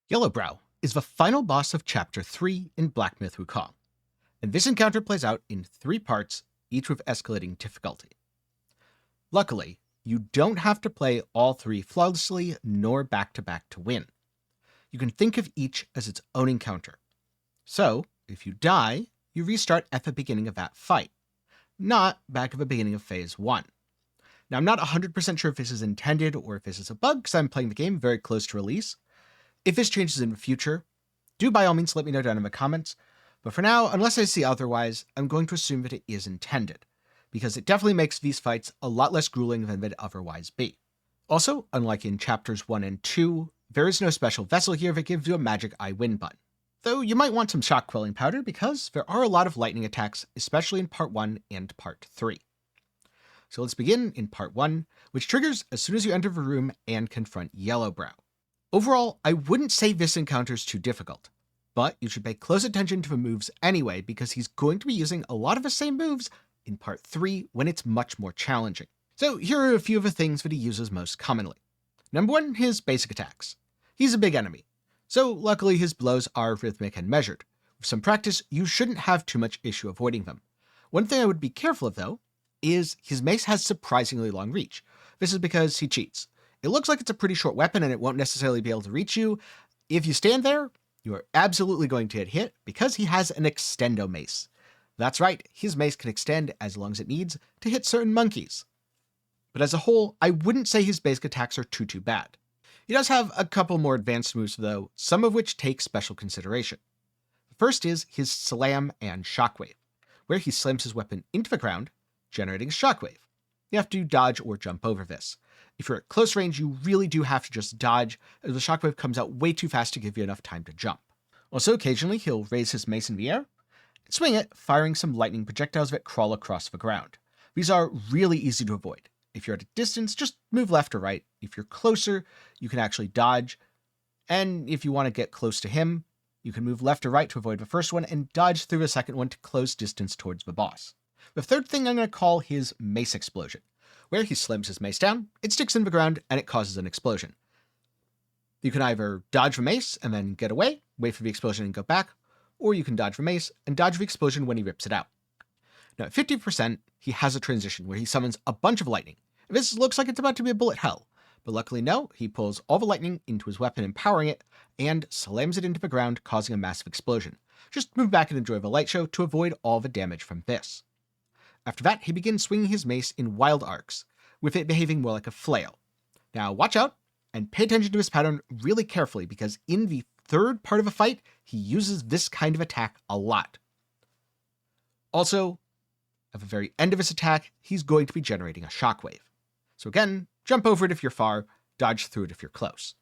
Yellowbrow is the final boss of Chapter 3 in Black Myth Wukong, and this encounter plays out in 3 parts, each with escalating difficulty. Luckily, you don't have to play all 3 flawlessly nor back-to-back to win. You can think of each as its own encounter. So, if you die, you restart at the beginning of that fight, not back at the beginning of Phase 1. Now, I'm not 100% sure if this is intended or if this is a bug, because I'm playing the game very close to release. If this changes in the future, do by all means let me know down in the comments, but for now, unless I see otherwise, I'm going to assume that it is intended, because it definitely makes these fights a lot less grueling than they'd otherwise be. Also, unlike in Chapters 1 and 2, there is no special vessel here that gives you a magic I win button, though you might want some shock quelling powder because there are a lot of lightning attacks, especially in Part 1 and Part 3. So let's begin in Part 1, which triggers as soon as you enter the room and confront Yellowbrow. Overall, I wouldn't say this encounter is too difficult, but you should pay close attention to the moves anyway because he's going to be using a lot of the same moves in Part 3 when it's much more challenging. So here are a few of the things that he uses most commonly. Number 1, his basic attacks. He's a big enemy, so luckily his blows are rhythmic and measured. With some practice, you shouldn't have too much issue avoiding them. One thing I would be careful of though, is his mace has surprisingly long reach. This is because he cheats. It looks like it's a pretty short weapon and it won't necessarily be able to reach you. If you stand there, you are absolutely going to get hit because he has an extendo mace. That's right, his mace can extend as long as it needs to hit certain monkeys. But as a whole, I wouldn't say his basic attacks are too bad. He does have a couple more advanced moves though, some of which take special consideration. The first is his slam and shockwave, where he slams his weapon into the ground, generating a shockwave. You have to dodge or jump over this. If you're at close range, you really do have to just dodge, as the shockwave comes out way too fast to give you enough time to jump. Also, occasionally he'll raise his mace in the air, and swing it, firing some lightning projectiles that crawl across the ground. These are really easy to avoid. If you're at a distance, just move left or right. If you're closer, you can actually dodge, and if you want to get close to him, you can move left or right to avoid the first one and dodge through the second one to close distance towards the boss. The third thing I'm going to call his mace explosion, where he slams his mace down, it sticks in the ground, and it causes an explosion. You can either dodge the mace and then get away, wait for the explosion and go back, or you can dodge the mace and dodge the explosion when he rips it out. Now at 50%, he has a transition where he summons a bunch of lightning. This looks like it's about to be a bullet hell, but luckily no, he pulls all the lightning into his weapon, empowering it, and slams it into the ground, causing a massive explosion. Just move back and enjoy the light show to avoid all the damage from this. After that, he begins swinging his mace in wild arcs, with it behaving more like a flail. Now watch out, and pay attention to his pattern really carefully, because in the third part of a fight, he uses this kind of attack a lot. Also, at the very end of his attack, he's going to be generating a shockwave. So again, jump over it if you're far, dodge through it if you're close.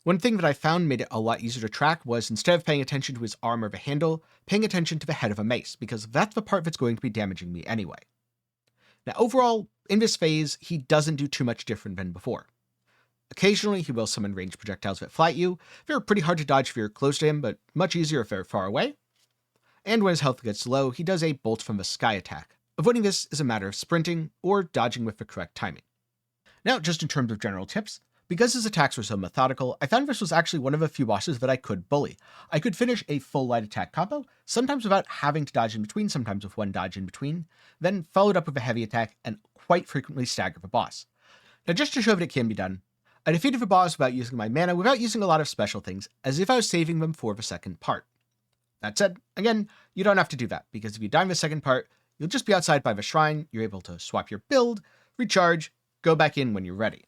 One thing that I found made it a lot easier to track was, instead of paying attention to his arm or the handle, paying attention to the head of a mace, because that's the part that's going to be damaging me anyway. Now overall, in this phase, he doesn't do too much different than before. Occasionally, he will summon ranged projectiles that fly at you. They're pretty hard to dodge if you're close to him, but much easier if they're far away. And when his health gets low, he does a bolt from the sky attack. Avoiding this is a matter of sprinting, or dodging with the correct timing. Now, just in terms of general tips, because his attacks were so methodical, I found this was actually one of a few bosses that I could bully. I could finish a full light attack combo, sometimes without having to dodge in between, sometimes with one dodge in between, then followed up with a heavy attack and quite frequently stagger the boss. Now just to show that it can be done, I defeated the boss without using my mana, without using a lot of special things, as if I was saving them for the second part. That said, again, you don't have to do that, because if you die in the second part, you'll just be outside by the shrine, you're able to swap your build, recharge, go back in when you're ready.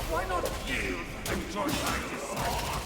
Why not yield and join my disciples?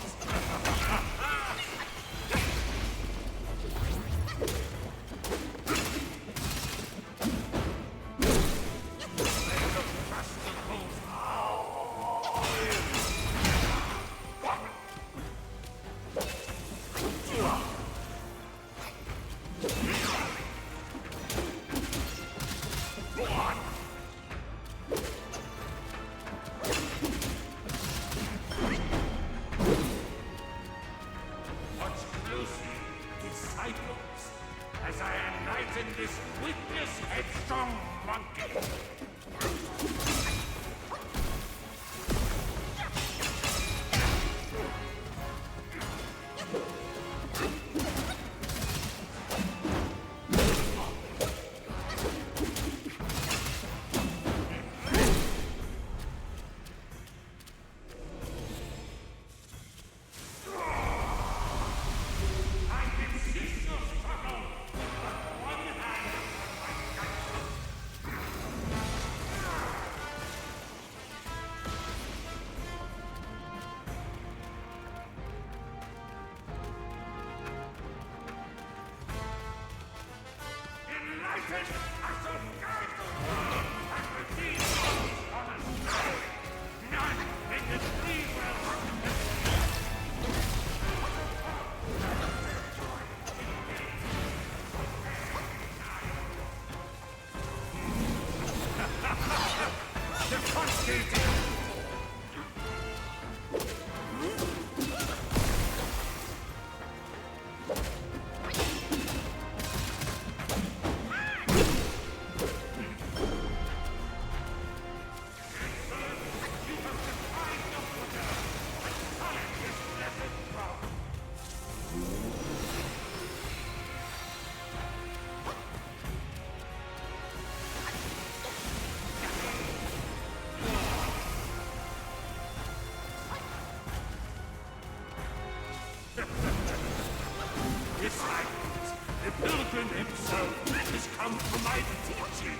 Disciples, the pilgrim himself has come for my teaching.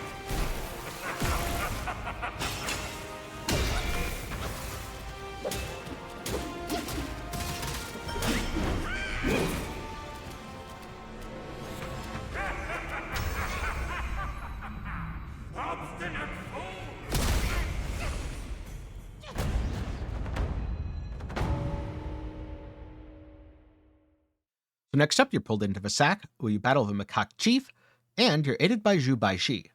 Obstinate fool! So next up, you're pulled into Vasak, where you battle the Macaque Chief, and you're aided by Zhu Baishi.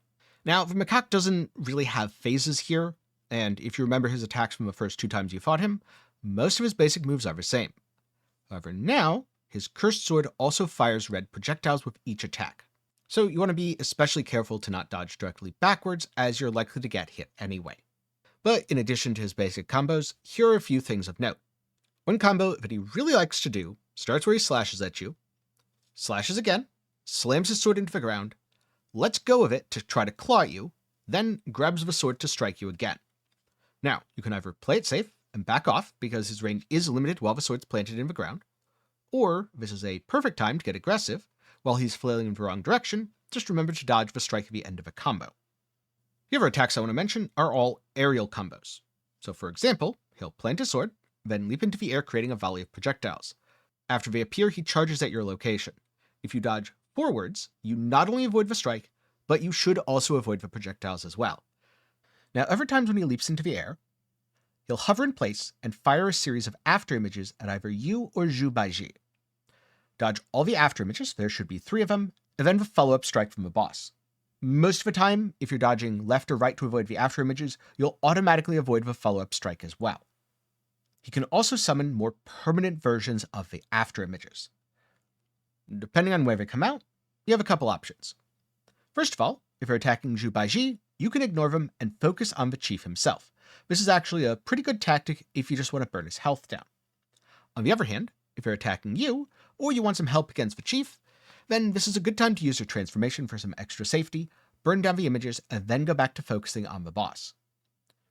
Now, the Macaque doesn't really have phases here, and if you remember his attacks from the first 2 times you fought him, most of his basic moves are the same. However, now, his cursed sword also fires red projectiles with each attack. So you want to be especially careful to not dodge directly backwards, as you're likely to get hit anyway. But in addition to his basic combos, here are a few things of note. One combo that he really likes to do starts where he slashes at you, slashes again, slams his sword into the ground, lets go of it to try to claw at you, then grabs the sword to strike you again. Now, you can either play it safe and back off because his range is limited while the sword's planted in the ground, or this is a perfect time to get aggressive. While he's flailing in the wrong direction, just remember to dodge the strike at the end of a combo. The other attacks I want to mention are all aerial combos. So for example, he'll plant his sword, then leap into the air creating a volley of projectiles. After they appear, he charges at your location. If you dodge forwards, you not only avoid the strike, but you should also avoid the projectiles as well. Now, other times when he leaps into the air, he'll hover in place and fire a series of after images at either you or Zhu Baishi. Dodge all the after images, there should be 3 of them, and then the follow-up strike from the boss. Most of the time, if you're dodging left or right to avoid the after images, you'll automatically avoid the follow-up strike as well. He can also summon more permanent versions of the after images. Depending on where they come out, you have a couple options. First of all, if you're attacking Zhu Baishi, you can ignore them and focus on the chief himself. This is actually a pretty good tactic if you just want to burn his health down. On the other hand, if you're attacking you, or you want some help against the chief, then this is a good time to use your transformation for some extra safety, burn down the images, and then go back to focusing on the boss.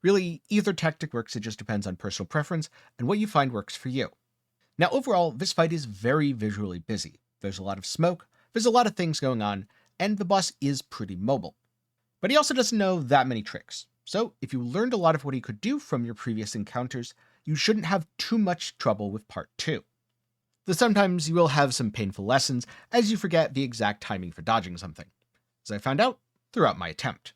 Really, either tactic works, it just depends on personal preference and what you find works for you. Now overall, this fight is very visually busy. There's a lot of smoke, there's a lot of things going on, and the boss is pretty mobile. But he also doesn't know that many tricks, so if you learned a lot of what he could do from your previous encounters, you shouldn't have too much trouble with part 2. Though sometimes you will have some painful lessons as you forget the exact timing for dodging something, as I found out throughout my attempt.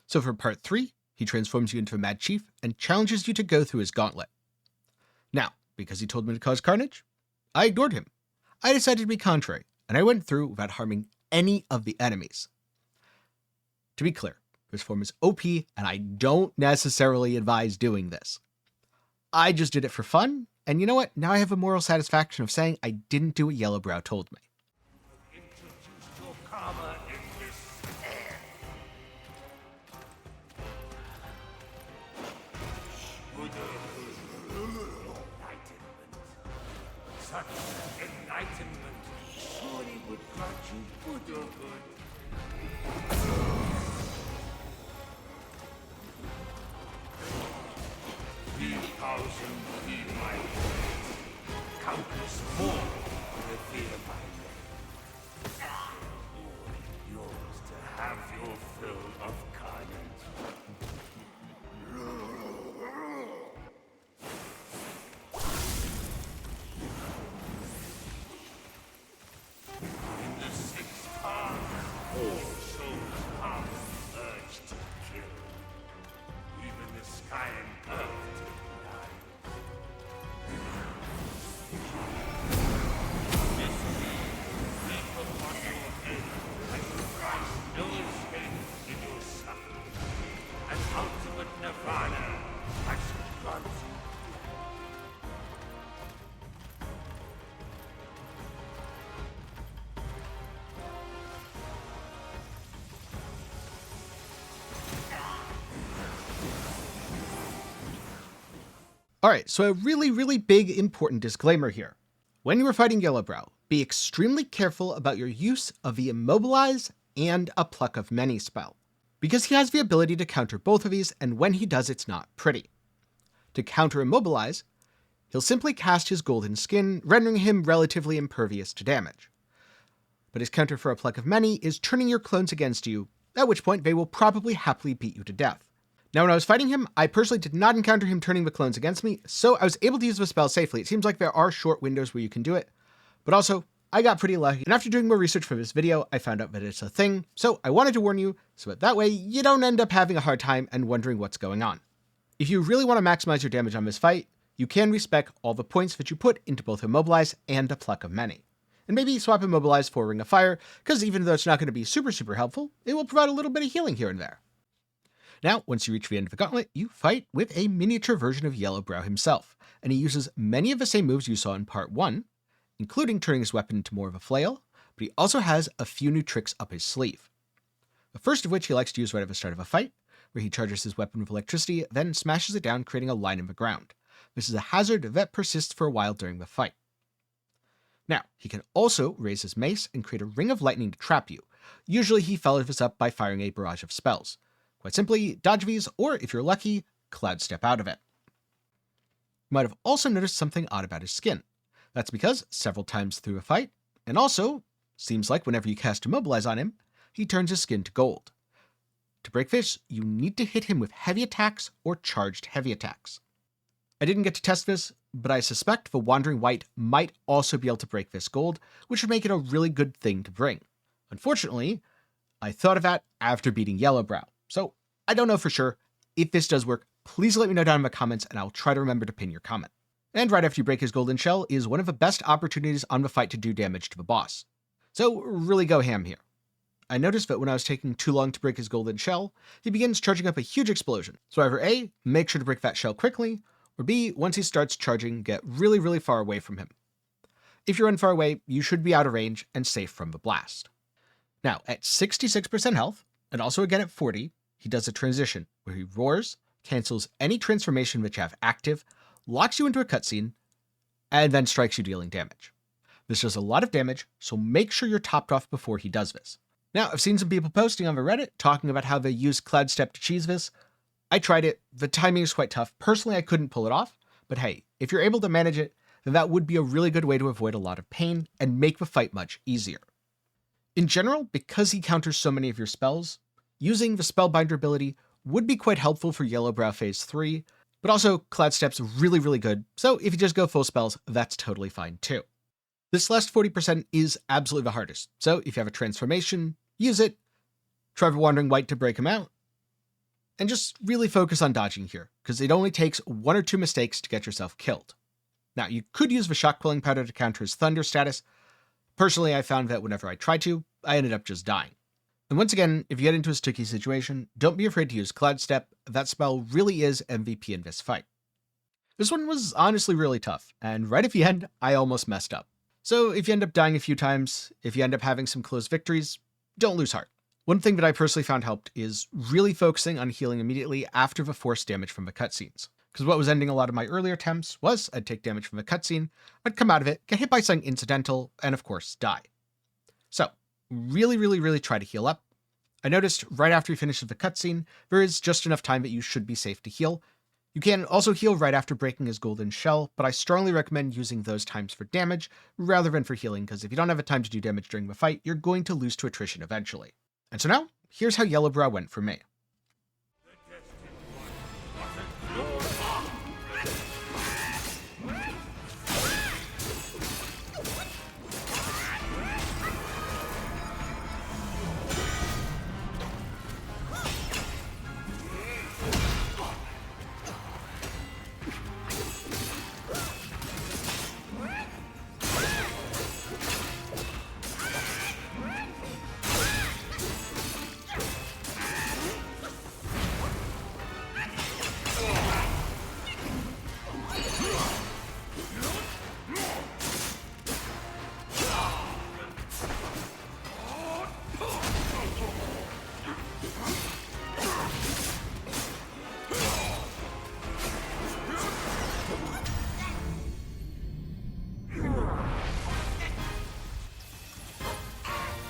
So for part 3, he transforms you into a mad chief and challenges you to go through his gauntlet. Now, because he told me to cause carnage, I ignored him. I decided to be contrary, and I went through without harming any of the enemies. To be clear, this form is OP, and I don't necessarily advise doing this. I just did it for fun, and you know what? Now I have a moral satisfaction of saying I didn't do what Yellowbrow told me. Introduce your karma in this air. Enlightenment. Such enlightenment surely would grant you Buddhahood. 3,000 be my praise. Countless more revere my name. Yours to have your fill of carnage. In the sixth part, all souls are urged to kill. Even the sky and earth take life. This leap upon your head and Christ no escape in your suffering. An ultimate nirvana has granted. Alright, so a really big important disclaimer here. When you are fighting Yellowbrow, be extremely careful about your use of the Immobilize and a Pluck of Many spell, because he has the ability to counter both of these, and when he does, it's not pretty. To counter Immobilize, he'll simply cast his golden skin, rendering him relatively impervious to damage. But his counter for a Pluck of Many is turning your clones against you, at which point they will probably happily beat you to death. Now, when I was fighting him, I personally did not encounter him turning the clones against me, so I was able to use the spell safely. It seems like there are short windows where you can do it, but also, I got pretty lucky, and after doing more research for this video, I found out that it's a thing, so I wanted to warn you, so that way you don't end up having a hard time and wondering what's going on. If you really want to maximize your damage on this fight, you can respec all the points that you put into both Immobilize and a Pluck of Many. And maybe swap Immobilize for Ring of Fire, because even though it's not going to be super helpful, it will provide a little bit of healing here and there. Now, once you reach the end of the gauntlet, you fight with a miniature version of Yellowbrow himself, and he uses many of the same moves you saw in part 1, including turning his weapon into more of a flail, but he also has a few new tricks up his sleeve. The first of which he likes to use right at the start of a fight, where he charges his weapon with electricity, then smashes it down, creating a line in the ground. This is a hazard that persists for a while during the fight. Now, he can also raise his mace and create a ring of lightning to trap you, Usually he follows this up by firing a barrage of spells. Quite simply, dodge these, or if you're lucky, cloud step out of it. You might have also noticed something odd about his skin. That's because several times through a fight, and also, seems like whenever you cast Immobilize on him, he turns his skin to gold. To break this, you need to hit him with heavy attacks or charged heavy attacks. I didn't get to test this, but I suspect the Wandering Wight might also be able to break this gold, which would make it a really good thing to bring. Unfortunately, I thought of that after beating Yellowbrow, so I don't know for sure. If this does work, please let me know down in the comments and I'll try to remember to pin your comment. And right after you break his golden shell is one of the best opportunities on the fight to do damage to the boss. So really go ham here. I noticed that when I was taking too long to break his golden shell, he begins charging up a huge explosion. So either A, make sure to break that shell quickly, or B, once he starts charging, get really far away from him. If you run far away, you should be out of range and safe from the blast. Now, at 66% health, and also again at 40, he does a transition where he roars, cancels any transformation which you have active, locks you into a cutscene, and then strikes you dealing damage. This does a lot of damage, so make sure you're topped off before he does this. Now, I've seen some people posting on the Reddit talking about how they use Cloud Step to cheese this. I tried it, the timing is quite tough. Personally, I couldn't pull it off, but hey, if you're able to manage it, then that would be a really good way to avoid a lot of pain and make the fight much easier. In general, because he counters so many of your spells, using the Spellbinder ability would be quite helpful for Yellowbrow Phase 3, but also Cloud Step's really good, so if you just go full spells, that's totally fine too. This last 40% is absolutely the hardest, so if you have a transformation, use it, try the Wandering Wight to break him out, and just really focus on dodging here, because it only takes 1 or 2 mistakes to get yourself killed. Now, you could use the Shock Quelling Powder to counter his Thunder status. Personally, I found that whenever I tried to, I ended up just dying. And once again, if you get into a sticky situation, don't be afraid to use Cloud Step. That spell really is MVP in this fight. This one was honestly really tough, and right at the end, I almost messed up. So if you end up dying a few times, if you end up having some close victories, don't lose heart. One thing that I personally found helped is really focusing on healing immediately after the forced damage from the cutscenes. Because what was ending a lot of my earlier attempts was I'd take damage from the cutscene, I'd come out of it, get hit by something incidental, and of course, die. So, really try to heal up. I noticed right after you finish the cutscene, there is just enough time that you should be safe to heal. You can also heal right after breaking his golden shell, but I strongly recommend using those times for damage rather than for healing, because if you don't have the time to do damage during the fight, you're going to lose to attrition eventually. And so now, here's how Yellowbrow went for me.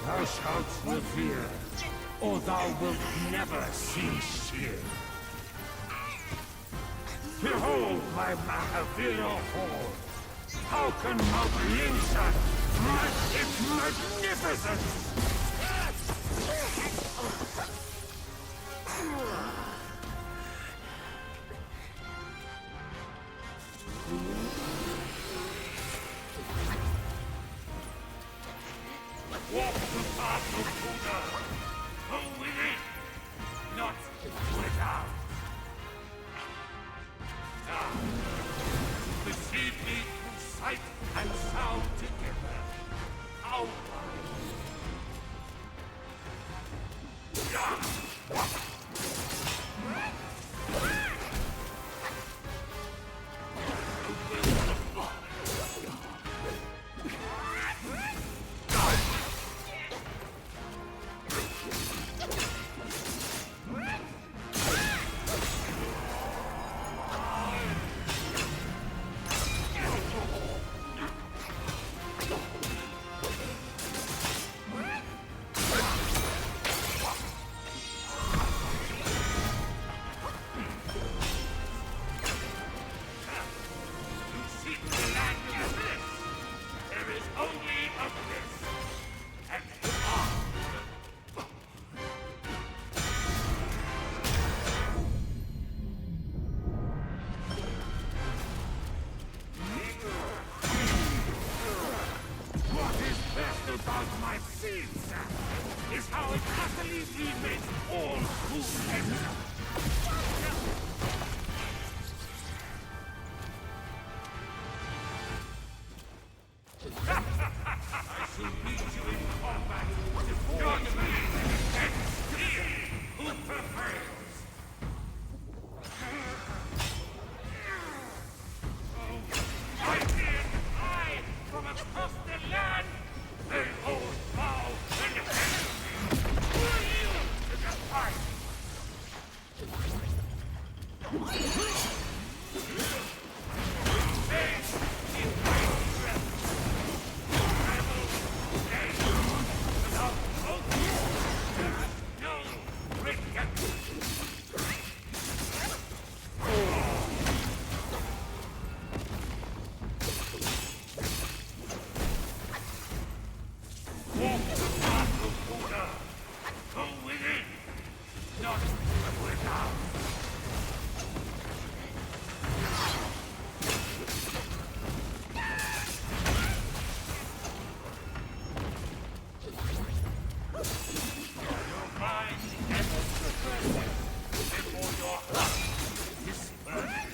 Thou shalt revere, or thou wilt never cease here. Behold my Mahavira hall. How can Mount Linsha match its magnificence? Walk the path of Buddha. Go within, not without. Now, receive me through sight and sound together. Outline. This is how it utterly remakes all who enter. I shall meet you in combat. Your dream ends here. Who prevails? I hear I from across the land. They hold bow and defend. Who are you to defy? Face in my breath. Rebel, stay without hope. There is no redemption. Walk the path of Buddha. Go within, not without. Your mind is progressing before your heart is burning.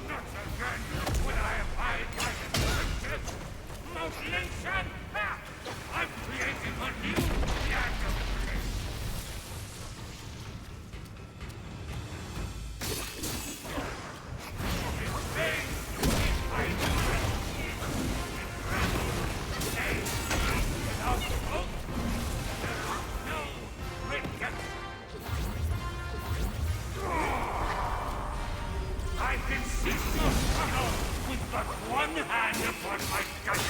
Not again will I abide by the scriptures. Mutilation! Ha! I'm creating a new land of bliss. In vain you keep my stay without hope. There is no redemption. I can cease your struggle with but one hand upon my gun.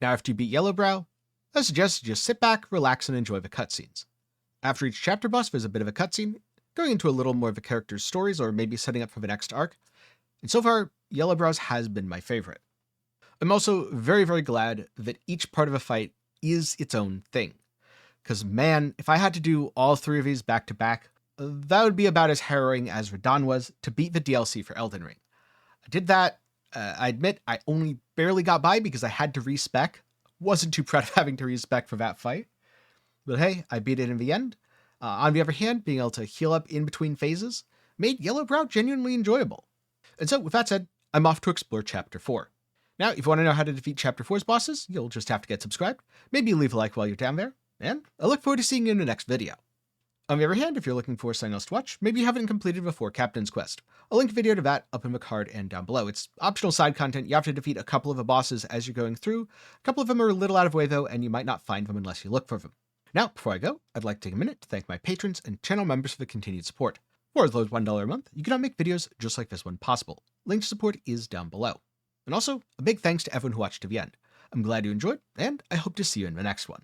Now, after you beat Yellowbrow, I suggest you just sit back, relax, and enjoy the cutscenes. After each chapter boss, there's a bit of a cutscene, going into a little more of a character's stories or maybe setting up for the next arc. And so far, Yellowbrow's has been my favorite. I'm also very, very glad that each part of a fight is its own thing. Because man, if I had to do all three of these back to back, that would be about as harrowing as Radahn was to beat the DLC for Elden Ring. I did that. I admit I only barely got by because I had to respec. Wasn't too proud of having to respec for that fight. But hey, I beat it in the end. On the other hand, being able to heal up in between phases made Yellowbrow genuinely enjoyable. And so with that said, I'm off to explore Chapter 4. Now, if you want to know how to defeat Chapter 4's bosses, you'll just have to get subscribed. Maybe leave a like while you're down there. And I look forward to seeing you in the next video. On the other hand, if you're looking for something else to watch, maybe you haven't completed before Captain's Quest. I'll link a video to that up in the card and down below. It's optional side content. You have to defeat a couple of the bosses as you're going through. A couple of them are a little out of the way though, and you might not find them unless you look for them. Now, before I go, I'd like to take a minute to thank my patrons and channel members for the continued support. For as low as $1 a month, you can now make videos just like this one possible. Link to support is down below. And also, a big thanks to everyone who watched to the end. I'm glad you enjoyed, and I hope to see you in the next one.